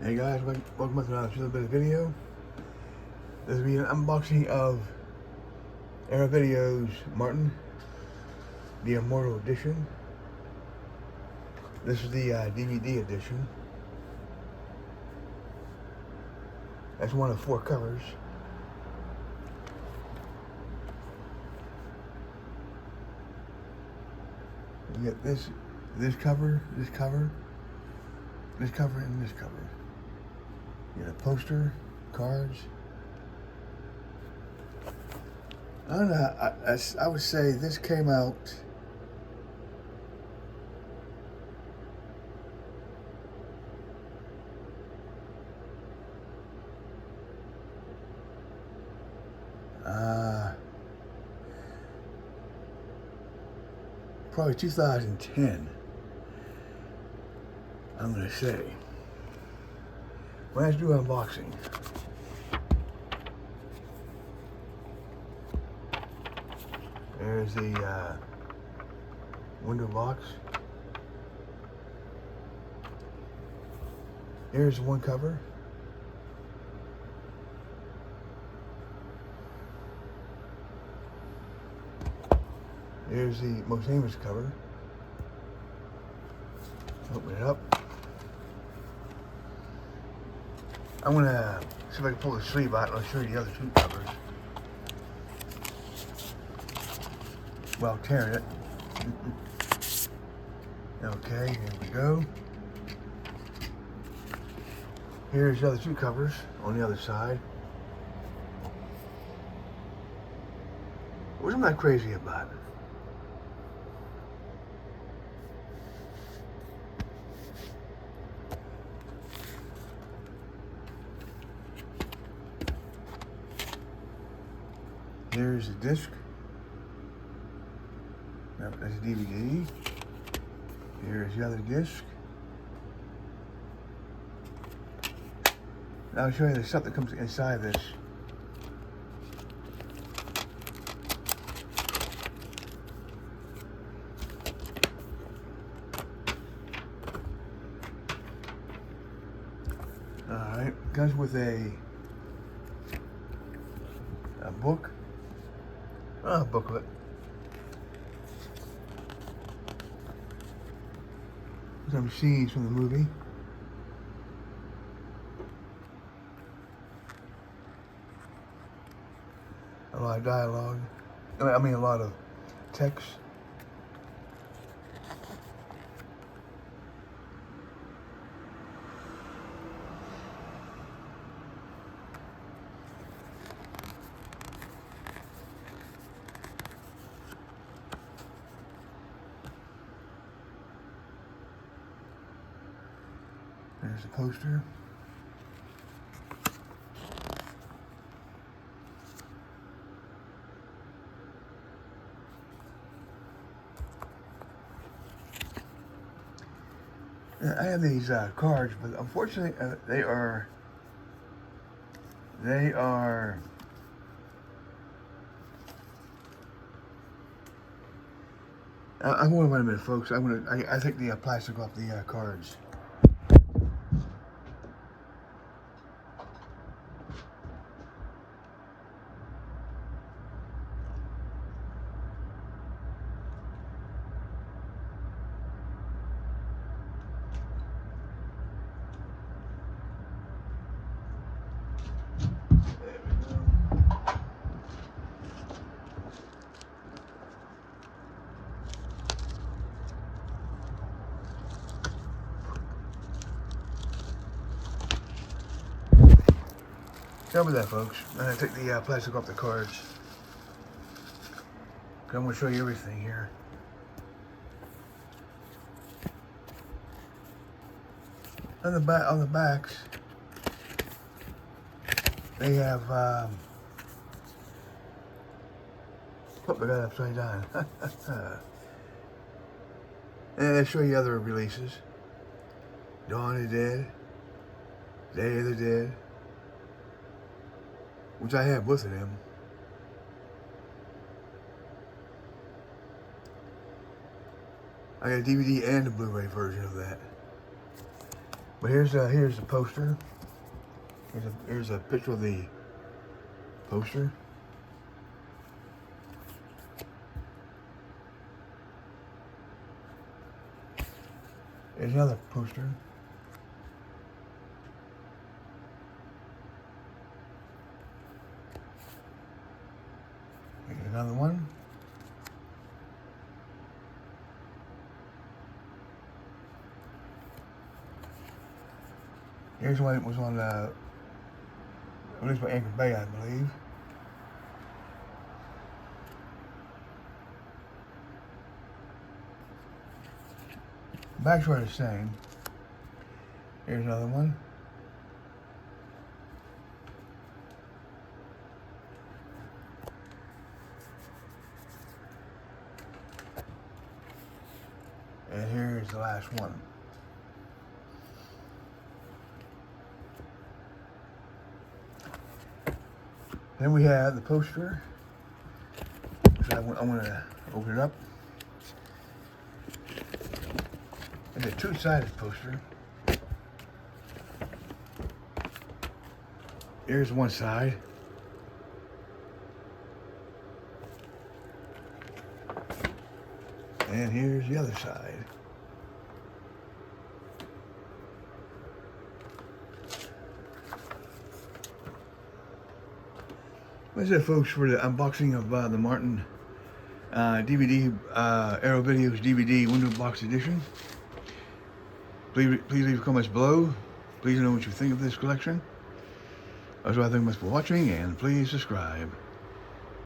Hey guys, welcome back to another bit of video. This will be an unboxing of Arrow Videos Martin, the Immortal Edition. This is the DVD edition. That's one of 4 covers. You get this cover, and this cover. You get a poster, cards. I don't know. I would say this came out. Probably 2010. I'm gonna say. When I do unboxing. There's the window box. Here's one cover. Here's the most famous cover. Open it up. I'm gonna see if I can pull the sleeve out and I'll show you the other 2 covers. Well, tearing it. Okay, here we go. Here's the other 2 covers on the other side. What am I crazy about? Here's the disc. That's a DVD. Here's the other disc. Now I'll show you the stuff that comes inside this. Alright, comes with a book. Booklet. Some scenes from the movie. A lot of dialogue. I mean, a lot of text. There's the poster. I have these cards, but unfortunately, they are. I'm going to wait a minute, folks. I take the plastic off the cards. Sorry about that, folks. I'm going to take the plastic off the cards. I'm going to show you everything here. On the backs, they have. I got it upside down. And they show you other releases. Dawn of the Dead, Day of the Dead, which I have both of them. I got a DVD and a Blu-ray version of that. But here's the poster. Here's a picture of the poster. Here's another poster. Here's another one. Here's one that was on released by Anchor Bay, I believe. Back's are the same. Here's another one. And here's the last one. Then we have the poster. So I'm going to open it up. It's a two-sided poster. Here's one side. And here's the other side. That's it, folks, for the unboxing of the Martin DVD, Aero Videos DVD Window Box Edition. Please leave comments below. Please know what you think of this collection. That's what I thank you much for watching, and please subscribe.